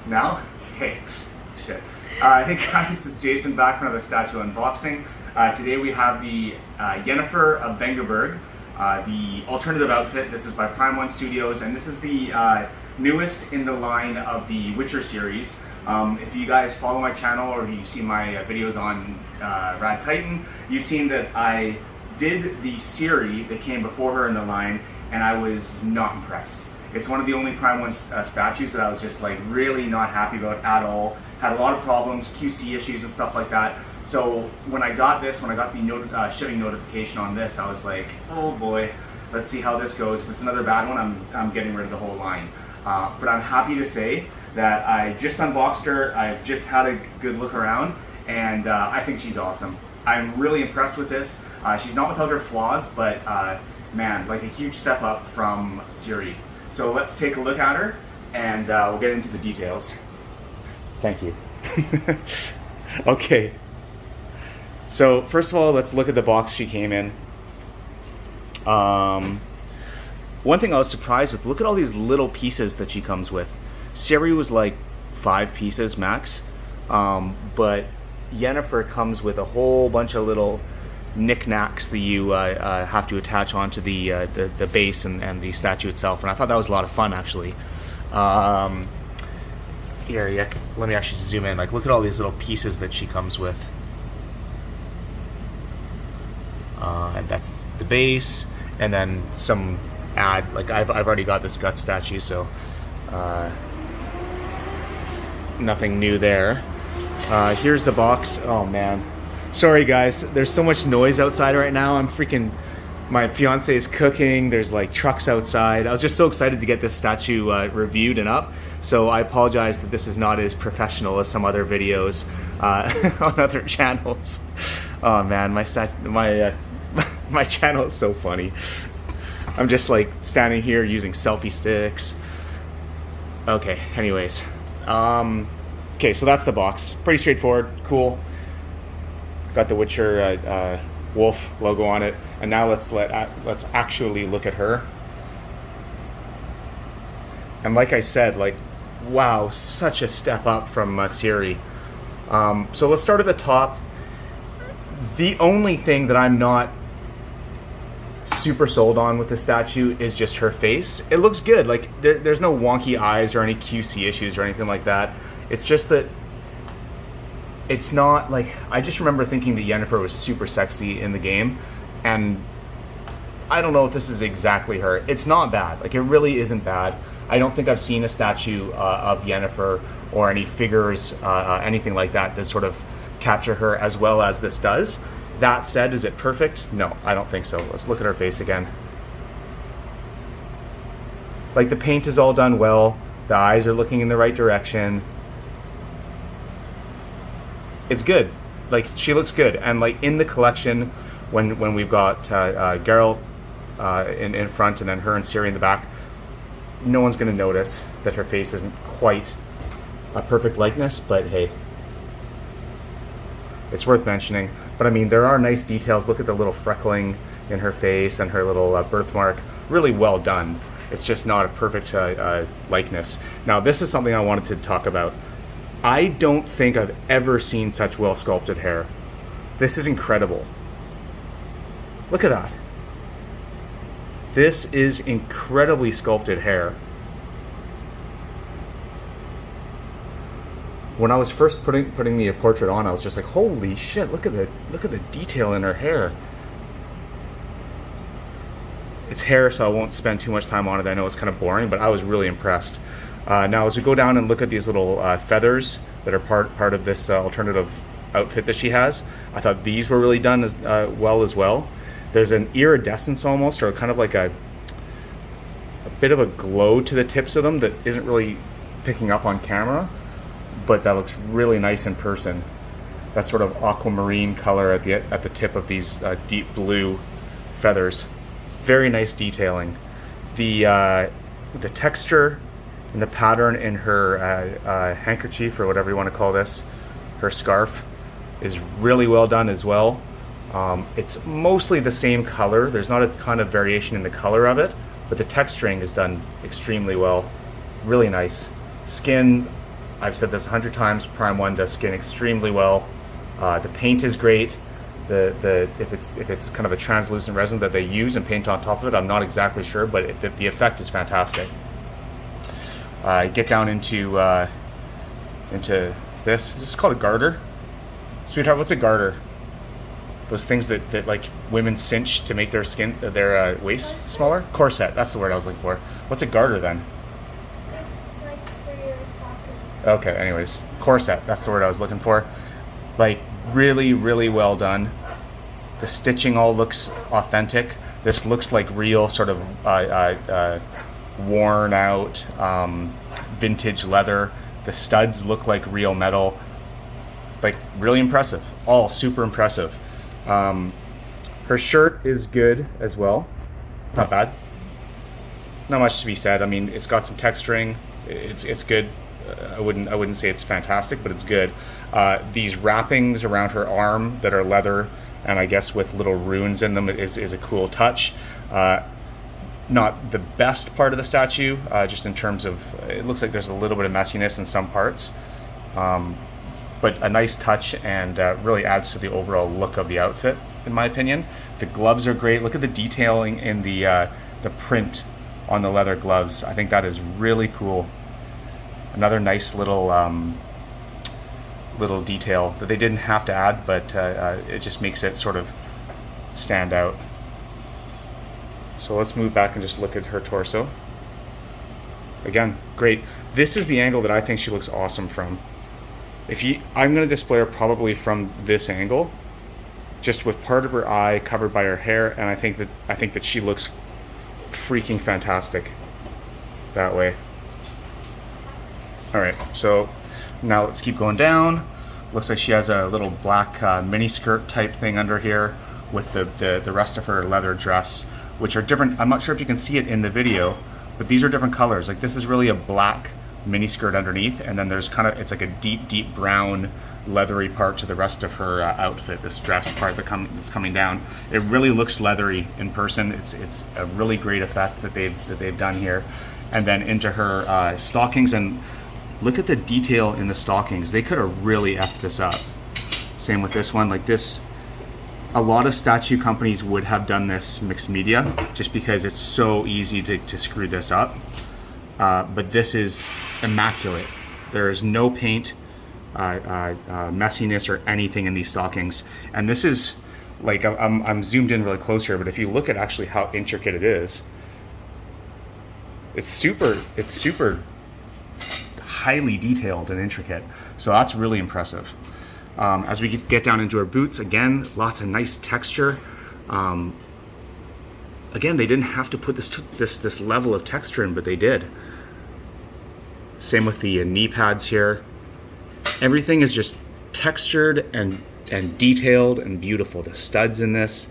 Now? Hey, shit. Hey guys, it's Jason back for another statue unboxing. Today we have the Yennefer of Vengerberg, the alternative outfit. This is by Prime One Studios, and this is the newest in the line of the Witcher series. If you guys follow my channel or you've seen my videos on Rad Titan, you've seen that I did the Ciri that came before her in the line, and I was not impressed. It's one of the only Prime One statues that I was just like really not happy about at all. Had a lot of problems, QC issues and stuff like that. So when I got this, when I got the shipping notification on this, I was like, oh boy, let's see how this goes. If it's another bad one, I'm getting rid of the whole line. But I'm happy to say that I just unboxed her. I've just had a good look around, and I think she's awesome. I'm really impressed with this. She's not without her flaws, but man, like a huge step up from Ciri. So let's take a look at her, and we'll get into the details. Thank you. Okay. So first of all, let's look at the box she came in. One thing I was surprised with, look at all these little pieces that she comes with. Ciri was like 5 pieces max, but Yennefer comes with a whole bunch of little knickknacks that you have to attach onto the base and the statue itself, and I thought that was a lot of fun actually. Here, yeah, let me actually zoom in. Like, look at all these little pieces that she comes with. And that's the base, and then some like I've already got this gut statue, so nothing new there. Here's the box. Oh man, sorry guys, there's so much noise outside right now. My fiance is cooking, there's like trucks outside. I was just so excited to get this statue reviewed and up, so I apologize that this is not as professional as some other videos on other channels. Oh man, my channel is so funny. I'm just like standing here using selfie sticks. Okay, anyways. Okay, so that's the box. Pretty straightforward, cool. Got the Witcher wolf logo on it, and now let's actually look at her. And like I said, like, wow, such a step up from Ciri. So let's start at the top. The only thing that I'm not super sold on with the statue is just her face. It looks good, like there's no wonky eyes or any QC issues or anything like that. It's just that it's not like, I just remember thinking that Yennefer was super sexy in the game, and I don't know if this is exactly her. It's not bad, like it really isn't bad. I don't think I've seen a statue of Yennefer or any figures, anything like that sort of capture her as well as this does. That said, is it perfect? No, I don't think so. Let's look at her face again. Like, the paint is all done well. The eyes are looking in the right direction. It's good. Like, she looks good. And like in the collection, when we've got Geralt in front and then her and Ciri in the back, no one's going to notice that her face isn't quite a perfect likeness, but hey, it's worth mentioning. But I mean, there are nice details. Look at the little freckling in her face and her little birthmark. Really well done. It's just not a perfect likeness. Now, this is something I wanted to talk about. I don't think I've ever seen such well sculpted hair. This is incredible. Look at that. This is incredibly sculpted hair. When I was first putting the portrait on, I was just like, holy shit, look at the detail in her hair. It's hair, so I won't spend too much time on it. I know it's kind of boring, but I was really impressed. Now, as we go down and look at these little feathers that are part of this alternative outfit that she has, I thought these were really done as well. There's an iridescence almost, or kind of like a bit of a glow to the tips of them that isn't really picking up on camera, but that looks really nice in person. That sort of aquamarine color at the tip of these deep blue feathers. Very nice detailing. The texture and the pattern in her handkerchief, or whatever you want to call this, her scarf, is really well done as well. It's mostly the same color. There's not a ton of variation in the color of it, but the texturing is done extremely well. Really nice. Skin, I've said this 100 times, Prime 1 does skin extremely well. The paint is great. If it's kind of a translucent resin that they use and paint on top of it, I'm not exactly sure, but the effect is fantastic. Get down into this. This is called a garter. Sweetheart, what's a garter? Those things that like women cinch to make their skin, their waist smaller? Corset, that's the word I was looking for. What's a garter then? It's like for your stocking. Okay, anyways, corset, that's the word I was looking for. Like, really, really well done. The stitching all looks authentic. This looks like real sort of worn out vintage leather. The studs look like real metal. Like, really impressive. All super impressive. Her shirt is good as well. Not bad. Not much to be said. I mean, it's got some texturing. It's good. I wouldn't say it's fantastic, but it's good. These wrappings around her arm that are leather and I guess with little runes in them is a cool touch. Not the best part of the statue, just in terms of, it looks like there's a little bit of messiness in some parts. But a nice touch, and really adds to the overall look of the outfit, in my opinion. The gloves are great. Look at the detailing in the print on the leather gloves. I think that is really cool. Another nice little little detail that they didn't have to add, but it just makes it sort of stand out. So let's move back and just look at her torso. Again, great. This is the angle that I think she looks awesome from. I'm going to display her probably from this angle, just with part of her eye covered by her hair, and I think that she looks freaking fantastic that way. All right, so now let's keep going down. Looks like she has a little black mini skirt type thing under here with the rest of her leather dress, which are different. I'm not sure if you can see it in the video, but these are different colors. Like, this is really a black mini skirt underneath, and then there's it's like a deep brown leathery part to the rest of her outfit, this dress part that's coming down. It really looks leathery in person. It's a really great effect that they've done here. And then into her stockings, and look at the detail in the stockings. They could have really effed this up. Same with this one. Like this, a lot of statue companies would have done this mixed media just because it's so easy to screw this up. But this is immaculate. There is no paint, messiness or anything in these stockings. And this is, like, I'm zoomed in really close here, but if you look at actually how intricate it is, it's super highly detailed and intricate. So that's really impressive. As we get down into her boots, again, lots of nice texture. Again, they didn't have to put this level of texture in, but they did. Same with the knee pads here. Everything is just textured and detailed and beautiful. The studs in this,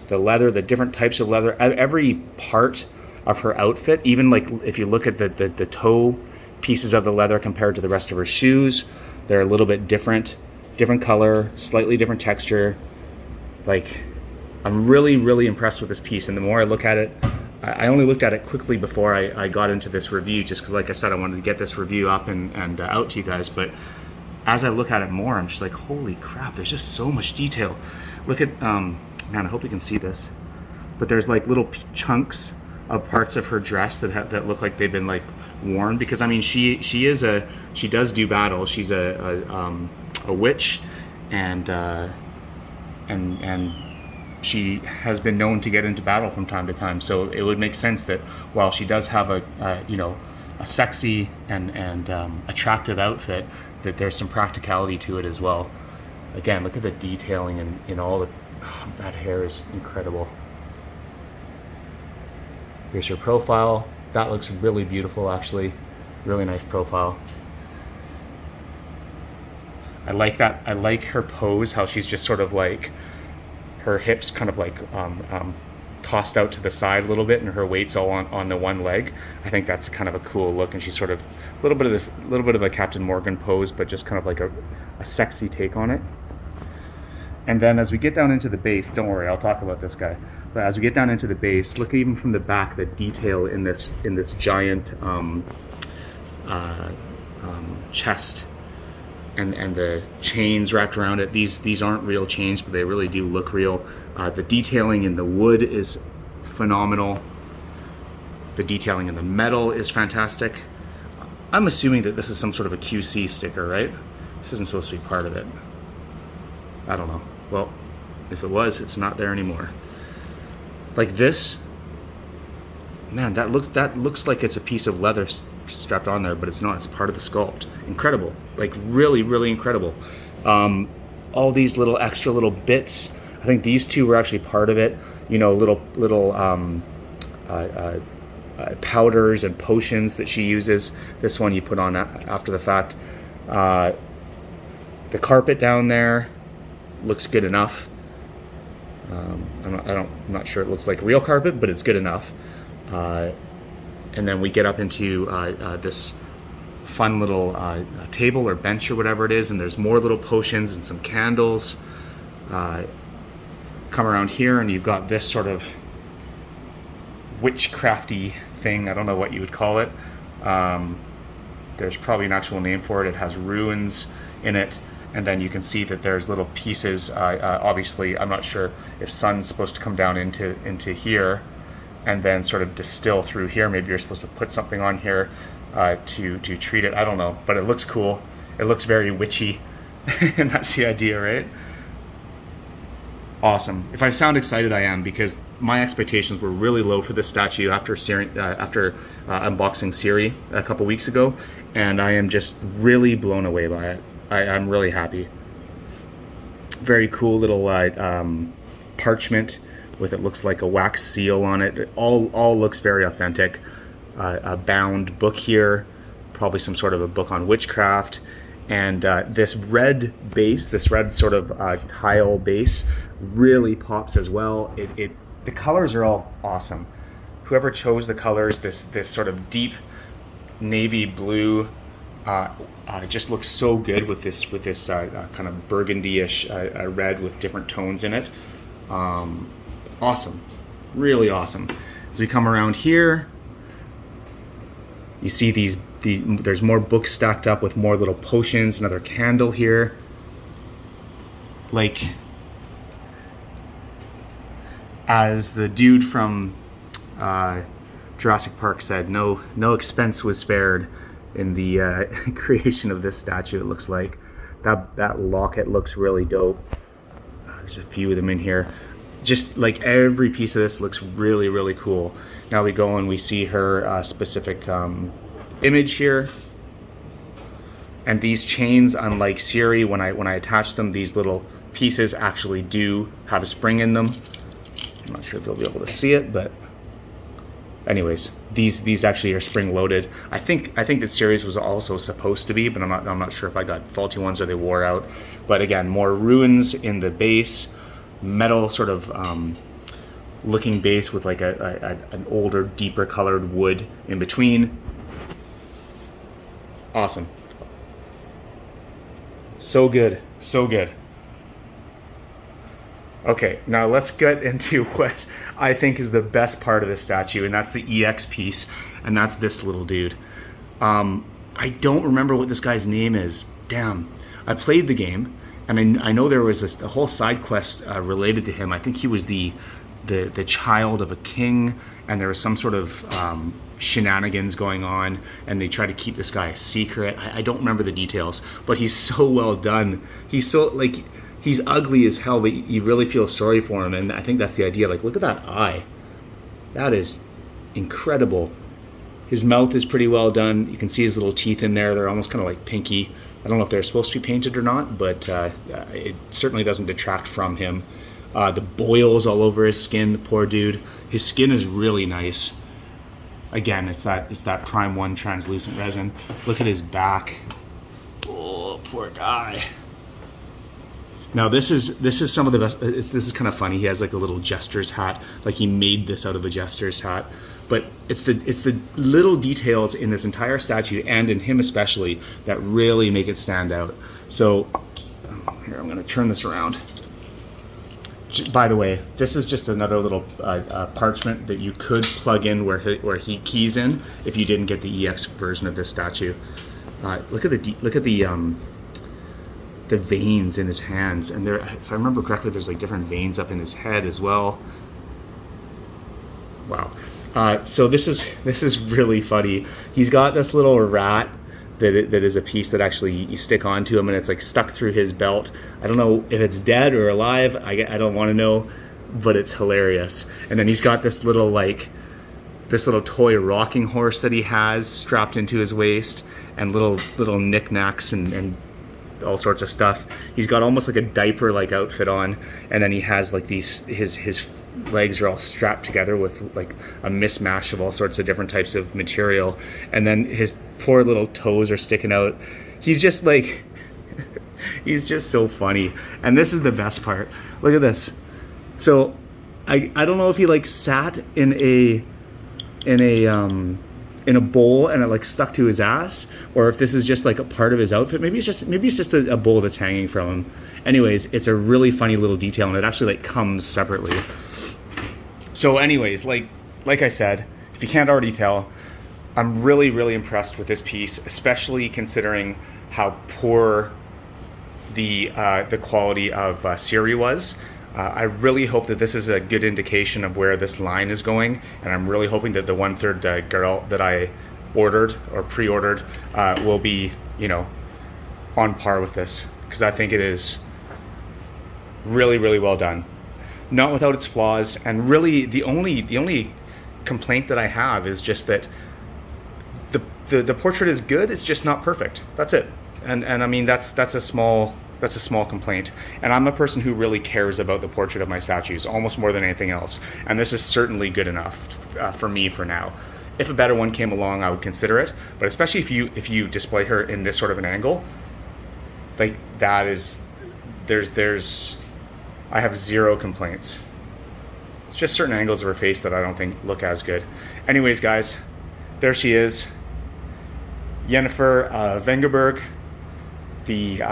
the leather, the different types of leather, every part of her outfit, even like if you look at the toe pieces of the leather compared to the rest of her shoes, they're a little bit different color, slightly different texture. Like, I'm really impressed with this piece, and the more I look at it, I only looked at it quickly before I got into this review, just because, like I said, I wanted to get this review up and out to you guys. But as I look at it more, I'm just like, holy crap, there's just so much detail. Look at, man, I hope you can see this, but there's like little chunks of parts of her dress that look like they've been like worn, because I mean she does do battle. She's a witch, and she has been known to get into battle from time to time. So it would make sense that while she does have a sexy and attractive outfit, that there's some practicality to it as well. Again, look at the detailing in all the, that hair is incredible. Here's her profile. That looks really beautiful, actually. Really nice profile. I like that. I like her pose, how she's just sort of like, her hips kind of like tossed out to the side a little bit, and her weight's all on the one leg. I think that's kind of a cool look, and she's sort of a little bit of a Captain Morgan pose, but just kind of like a sexy take on it. And then as we get down into the base, don't worry, I'll talk about this guy. But as we get down into the base, look even from the back, the detail in this giant chest and the chains wrapped around it. These aren't real chains, but they really do look real. The detailing in the wood is phenomenal. The detailing in the metal is fantastic. I'm assuming that this is some sort of a QC sticker, right? This isn't supposed to be part of it. I don't know. Well, if it was, it's not there anymore. Like this, man, that looks like it's a piece of leather strapped on there, but it's not. It's part of the sculpt. Incredible, like really, really incredible. All these little extra little bits. I think these two were actually part of it. You know, little powders and potions that she uses. This one you put on after the fact. The carpet down there looks good enough. I'm not sure it looks like real carpet, but it's good enough. And then we get up into this fun little table or bench or whatever it is, and there's more little potions and some candles. Come around here and you've got this sort of witchcrafty thing. I don't know what you would call it. There's probably an actual name for it. It has runes in it. And then you can see that there's little pieces. Obviously, I'm not sure if sun's supposed to come down into here and then sort of distill through here. Maybe you're supposed to put something on here to treat it. I don't know, but it looks cool. It looks very witchy, and that's the idea, right? Awesome. If I sound excited, I am, because my expectations were really low for this statue after unboxing Siri a couple weeks ago, and I am just really blown away by it. I'm really happy. Very cool little parchment with, it looks like a wax seal on it. It all looks very authentic. A bound book here, probably some sort of a book on witchcraft. And this red base, this red sort of tile base really pops as well. The colors are all awesome. Whoever chose the colors, this sort of deep navy blue, just looks so good with this kind of burgundy-ish red with different tones in it. Awesome, really awesome. As we come around here, you see there's more books stacked up with more little potions, another candle here. Like, as the dude from Jurassic Park said, no expense was spared in the creation of this statue. It looks like that locket looks really dope. There's a few of them in here. Just like every piece of this looks really, really cool. Now we go and we see her specific image here, and these chains, unlike Siri, when I attach them, these little pieces actually do have a spring in them. I'm not sure if you'll be able to see it, but anyways, these actually are spring loaded. I think that Siri's was also supposed to be, but I'm not sure if I got faulty ones or they wore out. But again, more ruins in the base, metal sort of looking base with like an older, deeper colored wood in between. Awesome. So good, so good. Okay, now let's get into what I think is the best part of the statue, and that's the EX piece, and that's this little dude. I don't remember what this guy's name is. Damn. I played the game, and I know there was a whole side quest related to him. I think he was the child of a king, and there was some sort of shenanigans going on, and they try to keep this guy a secret. I don't remember the details, but he's so well done. He's so, like, he's ugly as hell, but you really feel sorry for him, and I think that's the idea. Like, look at that eye. That is incredible. His mouth is pretty well done. You can see his little teeth in there. They're almost kind of like pinky. I don't know if they're supposed to be painted or not, but it certainly doesn't detract from him. The boils all over his skin, the poor dude. His skin is really nice. Again, it's that Prime 1 translucent resin. Look at his back. Oh, poor guy. Now this is some of the best. This is kind of funny. He has like a little jester's hat, like he made this out of a jester's hat. But it's the little details in this entire statue, and in him especially, that really make it stand out. So here, I'm going to turn this around. By the way, this is just another little parchment that you could plug in where he keys in if you didn't get the EX version of this statue. Look at the veins in his hands, and there, if I remember correctly, there's like different veins up in his head as well. Wow. So this is really funny. He's got this little rat that is a piece that actually you stick onto him, and it's like stuck through his belt. I don't know if it's dead or alive. I don't want to know, but it's hilarious. And then he's got this little toy rocking horse that he has strapped into his waist, and little knickknacks and all sorts of stuff. He's got almost like a diaper like outfit on, and then he has like his legs are all strapped together with like a mismatch of all sorts of different types of material, and then his poor little toes are sticking out. He's just like he's just so funny. And this is the best part. Look at this. So I don't know if he like sat in a bowl and it like stuck to his ass, or if this is just like a part of his outfit. Maybe it's just a bowl that's hanging from him. Anyways, it's a really funny little detail, and it actually like comes separately. So anyways, like I said, if you can't already tell, I'm really impressed with this piece, especially considering how poor the quality of Siri was. I really hope that this is a good indication of where this line is going, and I'm really hoping that the 1/3 girl that I ordered or pre-ordered will be, you know, on par with this, because I think it is really well done. Not without its flaws, and really the only complaint that I have is just that the portrait is good, it's just not perfect. That's it. And I mean that's a small complaint, and I'm a person who really cares about the portrait of my statues almost more than anything else, and this is certainly good enough for me for now. If a better one came along, I would consider it, but especially if you display her in this sort of an angle, like that is, I have zero complaints. It's just certain angles of her face that I don't think look as good. Anyways, guys, there she is, Yennefer of Vengerberg, the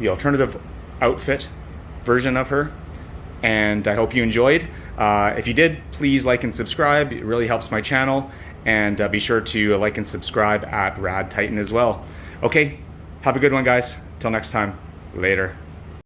alternative outfit version of her, and I hope you enjoyed. If you did, please like and subscribe. It really helps my channel, and be sure to like and subscribe at Rad Titan as well. Okay, have a good one, guys. Till next time, later.